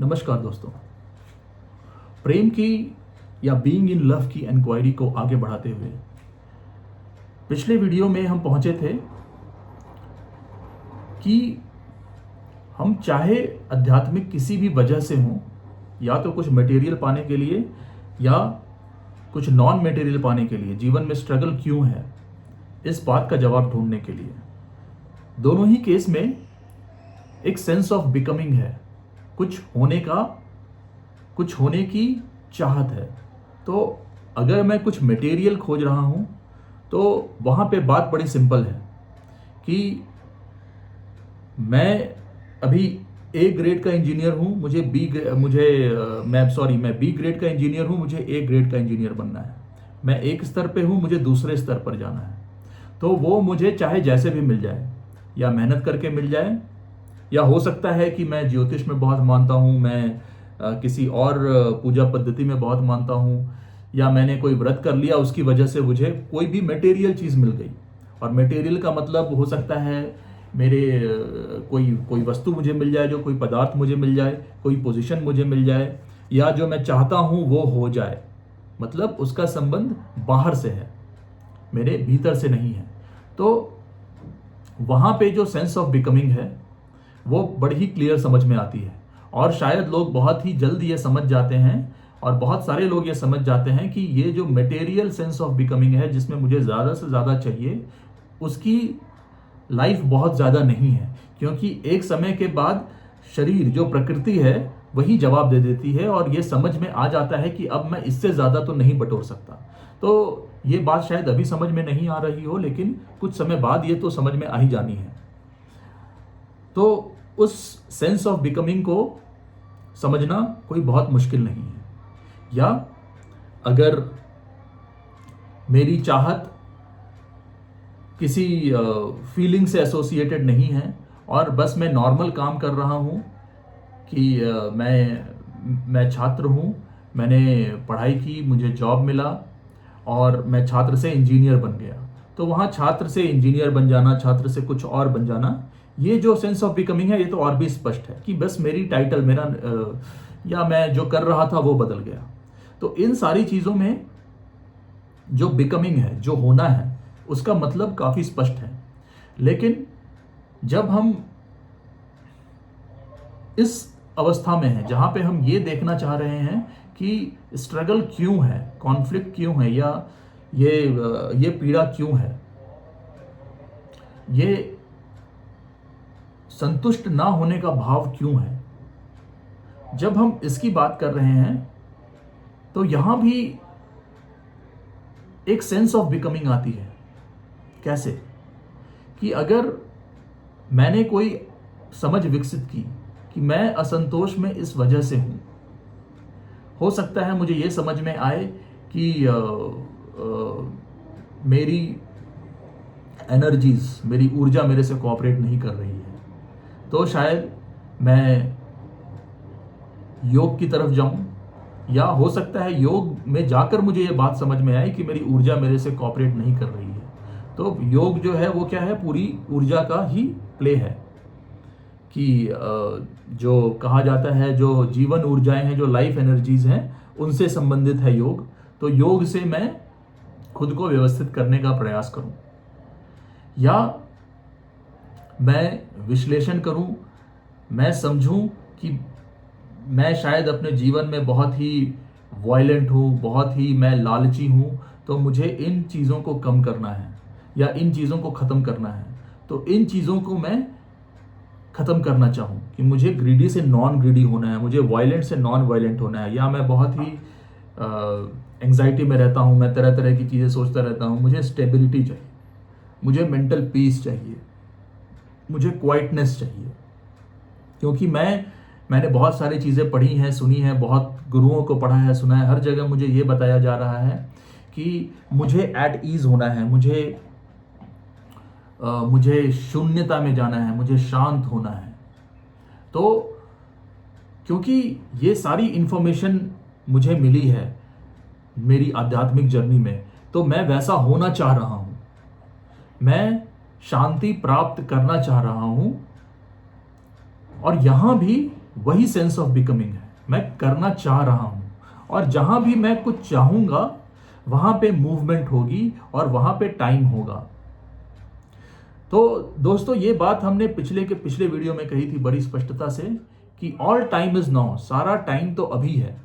नमस्कार दोस्तों। प्रेम की या बीइंग इन लव की इंक्वायरी को आगे बढ़ाते हुए पिछले वीडियो में हम पहुंचे थे कि हम चाहे आध्यात्मिक किसी भी वजह से हों, या तो कुछ मटेरियल पाने के लिए या कुछ नॉन मटेरियल पाने के लिए जीवन में स्ट्रगल क्यों है, इस बात का जवाब ढूंढने के लिए दोनों ही केस में एक सेंस ऑफ बिकमिंग है। कुछ होने की चाहत है। तो अगर मैं कुछ मटेरियल खोज रहा हूं तो वहां पे बात बड़ी सिंपल है कि मैं अभी ए ग्रेड का इंजीनियर हूं, मैं बी ग्रेड का इंजीनियर हूं, मुझे ए ग्रेड का इंजीनियर बनना है। मैं एक स्तर पे हूं, मुझे दूसरे स्तर पर जाना है। तो वो मुझे चाहे जैसे भी मिल जाए, या मेहनत करके मिल जाए, या हो सकता है कि मैं ज्योतिष में बहुत मानता हूँ, मैं किसी और पूजा पद्धति में बहुत मानता हूँ, या मैंने कोई व्रत कर लिया, उसकी वजह से मुझे कोई भी मटेरियल चीज़ मिल गई। और मटेरियल का मतलब हो सकता है मेरे कोई वस्तु मुझे मिल जाए, जो कोई पदार्थ मुझे मिल जाए, कोई पोजीशन मुझे मिल जाए, या जो मैं चाहता हूँ वो हो जाए। मतलब उसका संबंध बाहर से है, मेरे भीतर से नहीं है। तो वहाँ पे जो सेंस ऑफ बिकमिंग है वो बड़ी ही क्लियर समझ में आती है। और शायद लोग बहुत ही जल्द ये समझ जाते हैं, और बहुत सारे लोग ये समझ जाते हैं कि ये जो मटेरियल सेंस ऑफ बिकमिंग है, जिसमें मुझे ज़्यादा से ज़्यादा चाहिए, उसकी लाइफ बहुत ज़्यादा नहीं है। क्योंकि एक समय के बाद शरीर, जो प्रकृति है, वही जवाब दे देती है, और ये समझ में आ जाता है कि अब मैं इससे ज़्यादा तो नहीं बटोर सकता। तो ये बात शायद अभी समझ में नहीं आ रही हो, लेकिन कुछ समय बाद ये तो समझ में आ ही जानी है। तो उस सेंस ऑफ बिकमिंग को समझना कोई बहुत मुश्किल नहीं है। या अगर मेरी चाहत किसी फीलिंग से एसोसिएटेड नहीं है, और बस मैं नॉर्मल काम कर रहा हूँ कि मैं छात्र हूँ, मैंने पढ़ाई की, मुझे जॉब मिला, और मैं छात्र से इंजीनियर बन गया। तो वहाँ छात्र से इंजीनियर बन जाना, छात्र से कुछ और बन जाना, ये जो सेंस ऑफ बिकमिंग है, ये तो और भी स्पष्ट है कि बस मेरी टाइटल, या मैं जो कर रहा था वो बदल गया। तो इन सारी चीज़ों में जो बिकमिंग है, जो होना है, उसका मतलब काफ़ी स्पष्ट है। लेकिन जब हम इस अवस्था में हैं जहाँ पे हम ये देखना चाह रहे हैं कि स्ट्रगल क्यों है, कॉन्फ्लिक्ट क्यों है, या ये पीड़ा क्यों है, ये संतुष्ट ना होने का भाव क्यों है, जब हम इसकी बात कर रहे हैं तो यहां भी एक सेंस ऑफ बिकमिंग आती है। कैसे? कि अगर मैंने कोई समझ विकसित की कि मैं असंतोष में इस वजह से हूं, हो सकता है मुझे यह समझ में आए कि मेरी एनर्जीज, मेरी ऊर्जा मेरे से कोऑपरेट नहीं कर रही है, तो शायद मैं योग की तरफ जाऊं। या हो सकता है योग में जाकर मुझे ये बात समझ में आए कि मेरी ऊर्जा मेरे से कोऑपरेट नहीं कर रही है। तो योग जो है वो क्या है, पूरी ऊर्जा का ही प्ले है। कि जो कहा जाता है, जो जीवन ऊर्जाएं हैं, जो लाइफ एनर्जीज हैं, उनसे संबंधित है योग। तो योग से मैं खुद को व्यवस्थित करने का प्रयास करूं, या मैं विश्लेषण करूं, मैं समझूं कि मैं शायद अपने जीवन में बहुत ही वायलेंट हूँ, बहुत ही मैं लालची हूँ, तो मुझे इन चीज़ों को कम करना है, या इन चीज़ों को ख़त्म करना है। तो इन चीज़ों को मैं ख़त्म करना चाहूँ कि मुझे ग्रीडी से नॉन ग्रीडी होना है, मुझे वायलेंट से नॉन वायलेंट होना है, या मैं बहुत ही एंग्जाइटी में रहता हूँ, मैं तरह तरह की चीज़ें सोचता रहता हूँ, मुझे स्टेबिलिटी चाहिए, मुझे मेंटल पीस चाहिए, मुझे क्वाइटनेस चाहिए। क्योंकि मैंने बहुत सारी चीज़ें पढ़ी हैं, सुनी हैं, बहुत गुरुओं को पढ़ा है, सुना है, हर जगह मुझे ये बताया जा रहा है कि मुझे एट ईज़ होना है, मुझे शून्यता में जाना है, मुझे शांत होना है। तो क्योंकि ये सारी इंफॉर्मेशन मुझे मिली है मेरी आध्यात्मिक जर्नी में, तो मैं वैसा होना चाह रहा हूँ, मैं शांति प्राप्त करना चाह रहा हूँ। और यहाँ भी वही सेंस ऑफ बिकमिंग है। मैं करना चाह रहा हूं, और जहां भी मैं कुछ चाहूंगा वहां पे मूवमेंट होगी और वहां पे टाइम होगा। तो दोस्तों, ये बात हमने पिछले वीडियो में कही थी बड़ी स्पष्टता से कि ऑल टाइम इज नाउ, सारा टाइम तो अभी है।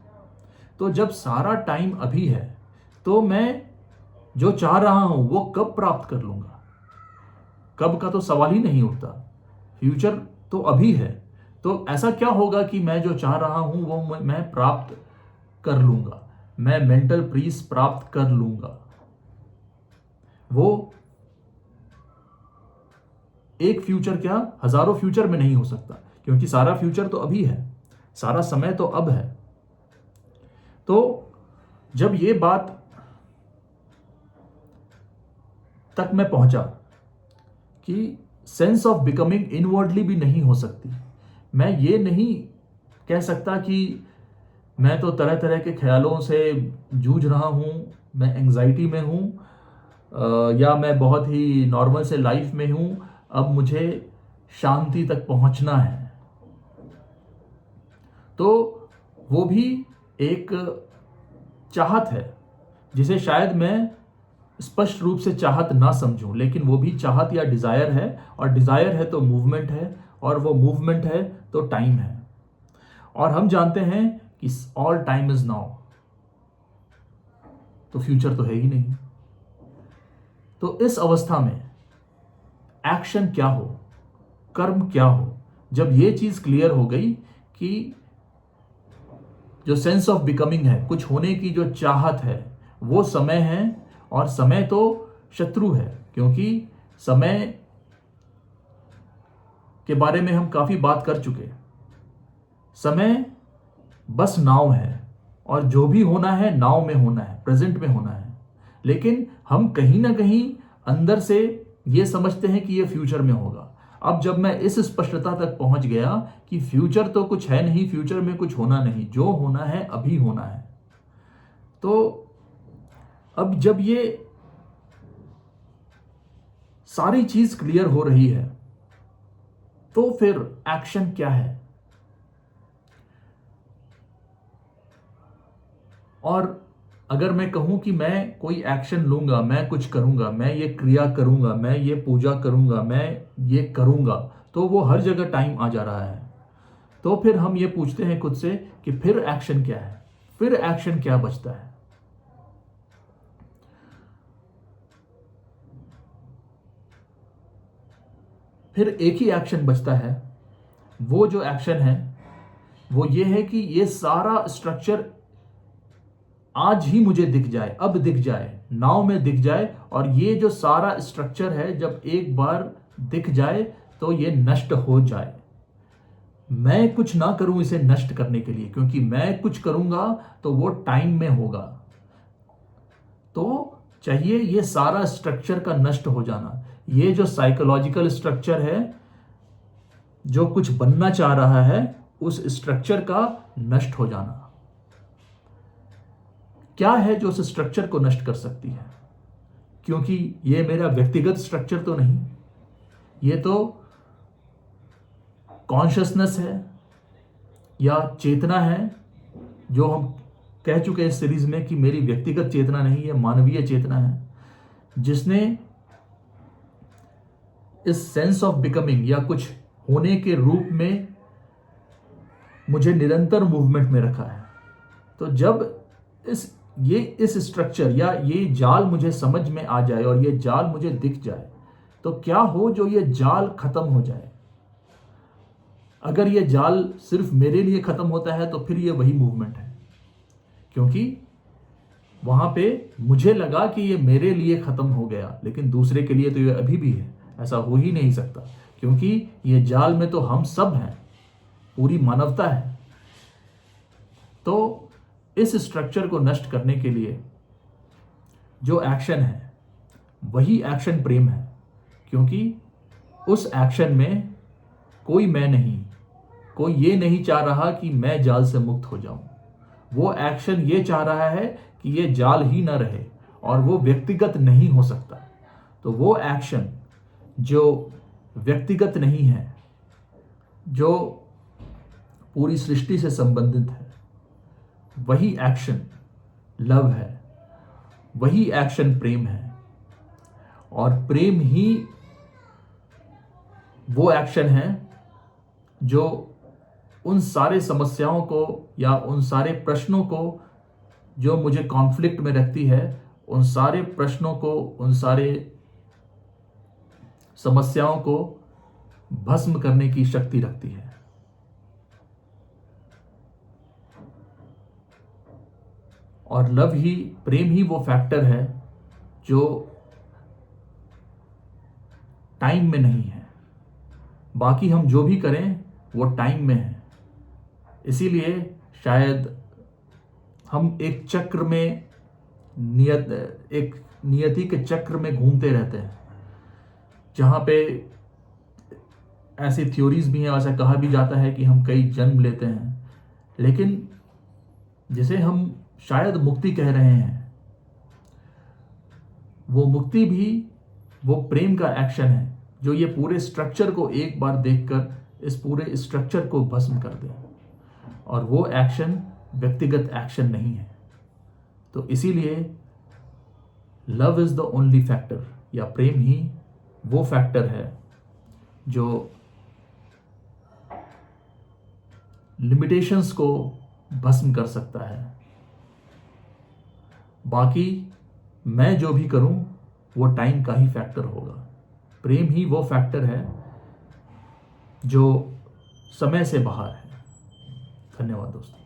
तो जब सारा टाइम अभी है तो मैं जो चाह रहा हूं वो कब प्राप्त कर लूंगा? कब का तो सवाल ही नहीं उठता, फ्यूचर तो अभी है। तो ऐसा क्या होगा कि मैं जो चाह रहा हूं वो मैं प्राप्त कर लूंगा, मैं मेंटल पीस प्राप्त कर लूंगा। वो एक फ्यूचर क्या, हजारों फ्यूचर में नहीं हो सकता, क्योंकि सारा फ्यूचर तो अभी है, सारा समय तो अब है। तो जब ये बात तक मैं पहुंचा कि सेंस ऑफ बिकमिंग इनवर्डली भी नहीं हो सकती, मैं ये नहीं कह सकता कि मैं तो तरह तरह के ख्यालों से जूझ रहा हूं, मैं एंजाइटी में हूं, या मैं बहुत ही नॉर्मल से लाइफ में हूं, अब मुझे शांति तक पहुंचना है। तो वो भी एक चाहत है जिसे शायद मैं स्पष्ट रूप से चाहत ना समझूं, लेकिन वो भी चाहत या डिजायर है, और डिजायर है तो मूवमेंट है, और वो मूवमेंट है तो टाइम है। और हम जानते हैं कि ऑल टाइम इज नाउ, तो फ्यूचर तो है ही नहीं। तो इस अवस्था में एक्शन क्या हो, कर्म क्या हो, जब ये चीज क्लियर हो गई कि जो सेंस ऑफ बिकमिंग है, कुछ होने की जो चाहत है, वो समय है, और समय तो शत्रु है, क्योंकि समय के बारे में हम काफी बात कर चुके। समय बस नाव है, और जो भी होना है नाव में होना है, प्रेजेंट में होना है। लेकिन हम कहीं ना कहीं अंदर से ये समझते हैं कि ये फ्यूचर में होगा। अब जब मैं इस स्पष्टता तक पहुंच गया कि फ्यूचर तो कुछ है नहीं, फ्यूचर में कुछ होना नहीं, जो होना है अभी होना है, तो अब जब ये सारी चीज क्लियर हो रही है तो फिर एक्शन क्या है? और अगर मैं कहूं कि मैं कोई एक्शन लूंगा, मैं कुछ करूंगा, मैं ये क्रिया करूंगा, मैं ये पूजा करूंगा, मैं ये करूंगा, तो वो हर जगह टाइम आ जा रहा है। तो फिर हम ये पूछते हैं खुद से कि फिर एक्शन क्या है, फिर एक्शन क्या बचता है? फिर एक ही एक्शन बचता है। वो जो एक्शन है वो ये है कि ये सारा स्ट्रक्चर आज ही मुझे दिख जाए, अब दिख जाए, नाव में दिख जाए, और ये जो सारा स्ट्रक्चर है जब एक बार दिख जाए तो ये नष्ट हो जाए। मैं कुछ ना करूं इसे नष्ट करने के लिए, क्योंकि मैं कुछ करूंगा तो वो टाइम में होगा। तो चाहिए ये सारा स्ट्रक्चर का नष्ट हो जाना, ये जो साइकोलॉजिकल स्ट्रक्चर है, जो कुछ बनना चाह रहा है, उस स्ट्रक्चर का नष्ट हो जाना। क्या है जो उस स्ट्रक्चर को नष्ट कर सकती है? क्योंकि ये मेरा व्यक्तिगत स्ट्रक्चर तो नहीं, ये तो कॉन्शियसनेस है या चेतना है, जो हम कह चुके हैं इस सीरीज में कि मेरी व्यक्तिगत चेतना नहीं है, मानवीय चेतना है, जिसने इस सेंस ऑफ बिकमिंग या कुछ होने के रूप में मुझे निरंतर मूवमेंट में रखा है। तो जब इस स्ट्रक्चर या ये जाल मुझे समझ में आ जाए और ये जाल मुझे दिख जाए, तो क्या हो जो ये जाल खत्म हो जाए। अगर ये जाल सिर्फ मेरे लिए खत्म होता है तो फिर ये वही मूवमेंट है, क्योंकि वहां पे मुझे लगा कि ये मेरे लिए खत्म हो गया, लेकिन दूसरे के लिए तो ये अभी भी है। ऐसा हो ही नहीं सकता, क्योंकि ये जाल में तो हम सब हैं, पूरी मानवता है। तो इस स्ट्रक्चर को नष्ट करने के लिए जो एक्शन है वही एक्शन प्रेम है, क्योंकि उस एक्शन में कोई मैं नहीं, कोई ये नहीं चाह रहा कि मैं जाल से मुक्त हो जाऊं। वो एक्शन ये चाह रहा है कि ये जाल ही ना रहे, और वो व्यक्तिगत नहीं हो सकता। तो वो एक्शन जो व्यक्तिगत नहीं है, जो पूरी सृष्टि से संबंधित है, वही एक्शन लव है, वही एक्शन प्रेम है। और प्रेम ही वो एक्शन है जो उन सारे समस्याओं को या उन सारे प्रश्नों को जो मुझे कॉन्फ्लिक्ट में रखती है, उन सारे प्रश्नों को, उन सारे समस्याओं को भस्म करने की शक्ति रखती है। और लव ही, प्रेम ही वो फैक्टर है जो टाइम में नहीं है। बाकी हम जो भी करें वो टाइम में है। इसीलिए शायद हम एक चक्र में एक नियति के चक्र में घूमते रहते हैं, जहाँ पे ऐसी थ्योरीज भी हैं, ऐसा कहा भी जाता है कि हम कई जन्म लेते हैं, लेकिन जिसे हम शायद मुक्ति कह रहे हैं, वो मुक्ति भी वो प्रेम का एक्शन है जो ये पूरे स्ट्रक्चर को एक बार देखकर इस पूरे स्ट्रक्चर को भस्म कर दे। और वो एक्शन व्यक्तिगत एक्शन नहीं है। तो इसीलिए love is the only factor, या प्रेम ही वो फैक्टर है जो लिमिटेशंस को भस्म कर सकता है। बाकी मैं जो भी करूं वो टाइम का ही फैक्टर होगा। प्रेम ही वो फैक्टर है जो समय से बाहर है। धन्यवाद दोस्तों।